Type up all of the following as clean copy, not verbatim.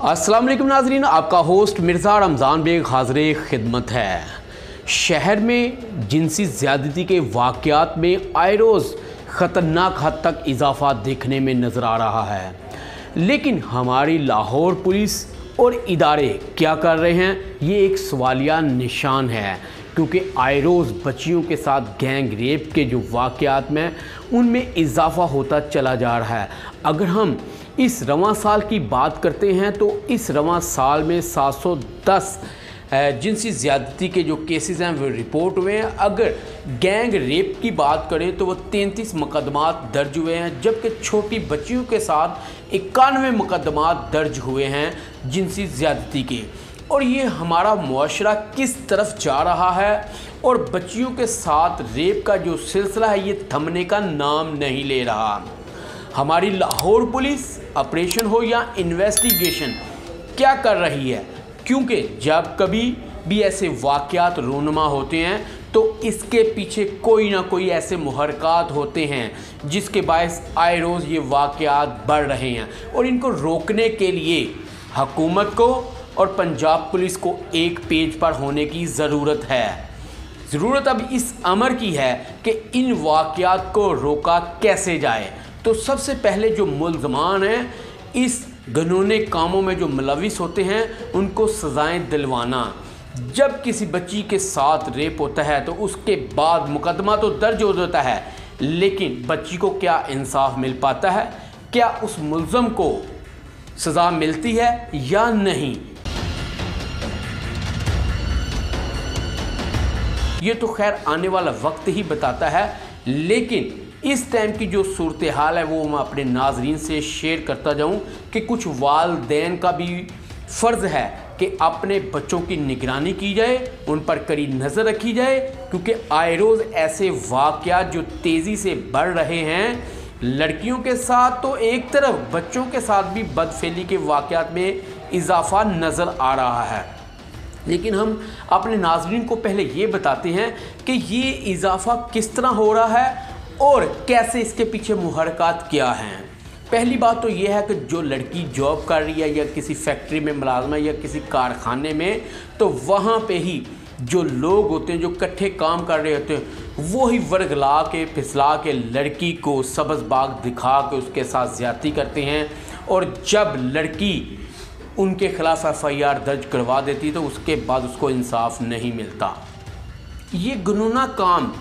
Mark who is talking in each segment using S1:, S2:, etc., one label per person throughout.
S1: अस्सलाम वालेकुम नाजरीन, आपका होस्ट मिर्ज़ा रमज़ान बेग हाज़िर खिदमत है। शहर में जिनसी ज़्यादती के वाक़यात में आए रोज़ ख़तरनाक हद तक इजाफ़ा देखने में नज़र आ रहा है, लेकिन हमारी लाहौर पुलिस और इदारे क्या कर रहे हैं, ये एक सवालिया निशान है। क्योंकि आए रोज़ बच्चियों के साथ गैंग रेप के जो वाक़यात में उनमें इजाफ़ा होता चला जा रहा है। अगर हम इस रवां साल की बात करते हैं तो इस रवां साल में 710 जिनसी ज़्यादती के जो केसेस हैं वो रिपोर्ट हुए हैं। अगर गैंग रेप की बात करें तो वो 33 मुकदमात दर्ज हुए हैं, जबकि छोटी बच्चियों के साथ 91 मुकदमात दर्ज हुए हैं जिनसी ज़्यादती के। और ये हमारा मुआशरा किस तरफ जा रहा है और बच्चियों के साथ रेप का जो सिलसिला है ये थमने का नाम नहीं ले रहा। हमारी लाहौर पुलिस ऑपरेशन हो या इन्वेस्टिगेशन क्या कर रही है, क्योंकि जब कभी भी ऐसे वाक़यात रूनुमा होते हैं तो इसके पीछे कोई ना कोई ऐसे मुहरकात होते हैं जिसके बायस आए रोज़ ये वाक़यात बढ़ रहे हैं। और इनको रोकने के लिए हुकूमत को और पंजाब पुलिस को एक पेज पर होने की ज़रूरत है। ज़रूरत अब इस अमर की है कि इन वाक़यात को रोका कैसे जाए। तो सबसे पहले जो मुल्ज़मान हैं इस घिनौने कामों में जो मुलविस होते हैं उनको सज़ाएं दिलवाना। जब किसी बच्ची के साथ रेप होता है तो उसके बाद मुकदमा तो दर्ज हो जाता है, लेकिन बच्ची को क्या इंसाफ मिल पाता है? क्या उस मुल्ज़म को सज़ा मिलती है या नहीं? ये तो खैर आने वाला वक्त ही बताता है, लेकिन इस टाइम की जो सूरत हाल है वो मैं अपने नाजरीन से शेयर करता जाऊं कि कुछ वालिदैन का भी फ़र्ज़ है कि अपने बच्चों की निगरानी की जाए, उन पर कड़ी नज़र रखी जाए। क्योंकि आए रोज़ ऐसे वाक़यात जो तेज़ी से बढ़ रहे हैं, लड़कियों के साथ तो एक तरफ बच्चों के साथ भी बदफेली के वाक़यात में इजाफ़ा नज़र आ रहा है। लेकिन हम अपने नाज़रीन को पहले ये बताते हैं कि ये इजाफ़ा किस तरह हो रहा है और कैसे इसके पीछे मुहरकात क्या हैं। पहली बात तो ये है कि जो लड़की जॉब कर रही है या किसी फैक्ट्री में मुलाजम है या किसी कारखाने में, तो वहाँ पे ही जो लोग होते हैं जो इकट्ठे काम कर रहे होते हैं वो ही वर्गला के फिसला के लड़की को सब्ज़ बाग दिखा के उसके साथ ज़्यादती करते हैं। और जब लड़की उनके ख़िलाफ़ FIR दर्ज करवा देती तो उसके बाद उसको इंसाफ नहीं मिलता। ये घिनौना काम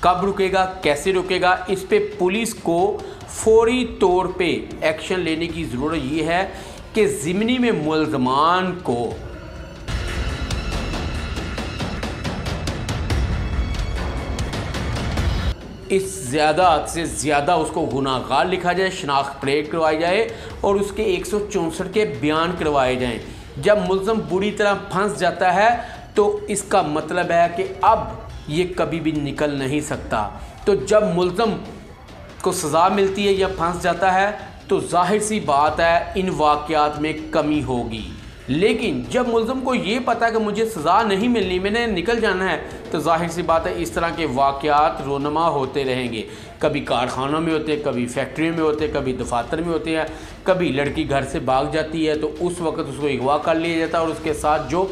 S1: कब रुकेगा, कैसे रुकेगा, इस पे पुलिस को फौरी तौर पे एक्शन लेने की ज़रूरत ये है कि ज़िमनी में मुल्ज़मान को इस ज़्यादा से ज़्यादा उसको गुनाहगार लिखा जाए, शनाख्त परेड करवाई जाए और उसके 164 के बयान करवाए जाएं। जब मुल्ज़म बुरी तरह फंस जाता है तो इसका मतलब है कि अब ये कभी भी निकल नहीं सकता। तो जब मुल्ज़म को सज़ा मिलती है या फंस जाता है तो जाहिर सी बात है इन वाक़यात में कमी होगी। लेकिन जब मुल्ज़म को ये पता है कि मुझे सज़ा नहीं मिलनी, मैंने निकल जाना है, तो जाहिर सी बात है इस तरह के वाक़यात रोनमा होते रहेंगे। कभी कारखानों में होते हैं, कभी फैक्ट्री में होते हैं, कभी दफातर में होते हैं। कभी लड़की घर से भाग जाती है तो उस वक्त उसको अगवा कर लिया जाता है और उसके साथ जो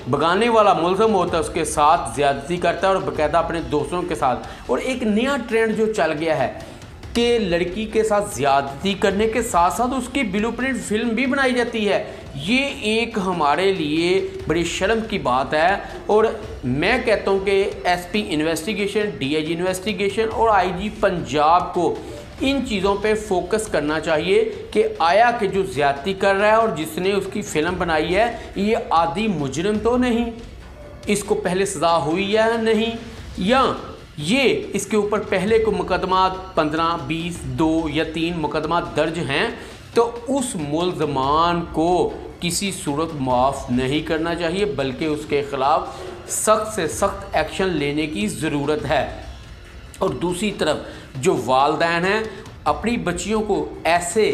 S1: भगाने वाला मुल्ज़म होता है उसके साथ ज़्यादती करता है और बाकायदा अपने दोस्तों के साथ। और एक नया ट्रेंड जो चल गया है कि लड़की के साथ ज़्यादती करने के साथ साथ उसकी ब्लूप्रिंट फिल्म भी बनाई जाती है। ये एक हमारे लिए बड़ी शर्म की बात है। और मैं कहता हूँ कि SP इन्वेस्टिगेशन, DIG इन्वेस्टिगेशन और IG पंजाब को इन चीज़ों पे फोकस करना चाहिए कि आया कि जो ज़्यादती कर रहा है और जिसने उसकी फ़िल्म बनाई है ये आदि मुजरिम तो नहीं, इसको पहले सज़ा हुई है या नहीं, या ये इसके ऊपर पहले को मुकदमा 15, 20, 2 या 3 मुकदमा दर्ज हैं, तो उस मुल्ज़मान को किसी सूरत माफ़ नहीं करना चाहिए, बल्कि उसके ख़िलाफ़ सख्त से सख्त एक्शन लेने की ज़रूरत है। और दूसरी तरफ जो वालिदैन हैं अपनी बच्चियों को ऐसे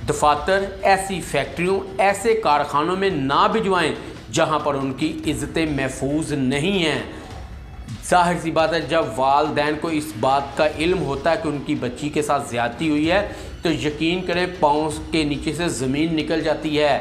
S1: दफातर, ऐसी फैक्ट्रियों, ऐसे कारखानों में ना भिजवाएं जहां पर उनकी इज़्ज़तें महफूज नहीं हैं। ज़ाहिर सी बात है जब वालिदैन को इस बात का इल्म होता है कि उनकी बच्ची के साथ ज़्यादती हुई है तो यकीन करें पाँव के नीचे से ज़मीन निकल जाती है।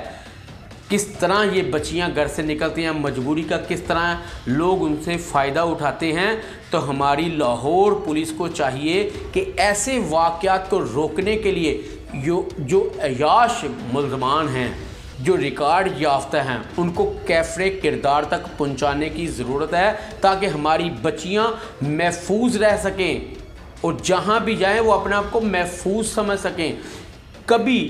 S1: किस तरह ये बच्चियां घर से निकलती हैं, मजबूरी का किस तरह लोग उनसे फ़ायदा उठाते हैं। तो हमारी लाहौर पुलिस को चाहिए कि ऐसे वाक़यात को रोकने के लिए जो अयाश मुल्ज़मान हैं, जो रिकॉर्ड याफ्ता हैं, उनको कैफ़रे किरदार तक पहुंचाने की ज़रूरत है, ताकि हमारी बच्चियां महफूज रह सकें और जहां भी जाएं वो अपने आप को महफूज समझ सकें। कभी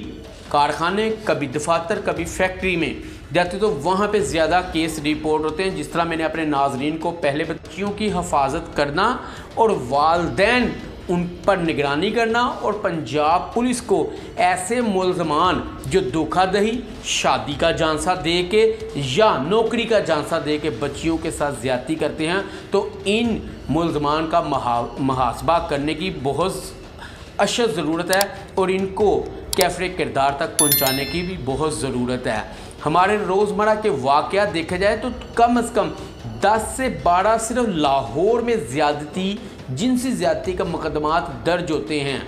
S1: कारखाने, कभी दफातर, कभी फैक्ट्री में जाते तो वहाँ पे ज़्यादा केस रिपोर्ट होते हैं। जिस तरह मैंने अपने नाजरीन को पहले बच्चियों की हिफाजत करना और वालदैन उन पर निगरानी करना, और पंजाब पुलिस को ऐसे मुल्ज़मान जो धोखाधड़ी, शादी का झांसा दे के या नौकरी का झांसा दे के बच्चियों के साथ ज़्यादती करते हैं, तो इन मुल्ज़मान का मुहासबा करने की बहुत अशद ज़रूरत है और इनको कैफ़रे किरदार तक पहुंचाने की भी बहुत ज़रूरत है। हमारे रोज़मर्रा के वाक़यात देखे जाए तो कम से कम 10 से 12 सिर्फ लाहौर में ज़्यादती, जिनसी ज़्यादती का मुकदमात दर्ज होते हैं।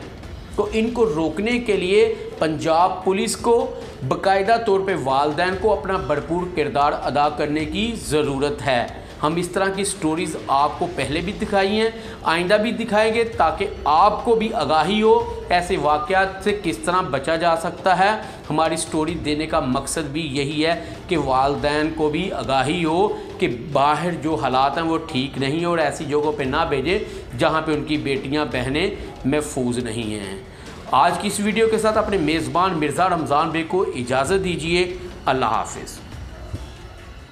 S1: तो इनको रोकने के लिए पंजाब पुलिस को बाकायदा तौर पे वालदैन को अपना भरपूर किरदार अदा करने की ज़रूरत है। हम इस तरह की स्टोरीज़ आपको पहले भी दिखाई हैं, आइंदा भी दिखाएंगे, ताकि आपको भी आगाही हो ऐसे वाक़यात से किस तरह बचा जा सकता है। हमारी स्टोरी देने का मकसद भी यही है कि वालदैन को भी आगाही हो कि बाहर जो हालात हैं वो ठीक नहीं है और ऐसी जगहों पे ना भेजें जहाँ पे उनकी बेटियाँ बहनें महफूज नहीं हैं। आज की इस वीडियो के साथ अपने मेज़बान मिर्ज़ा रमज़ान बे को इजाज़त दीजिए। अल्लाह हाफ़िज़।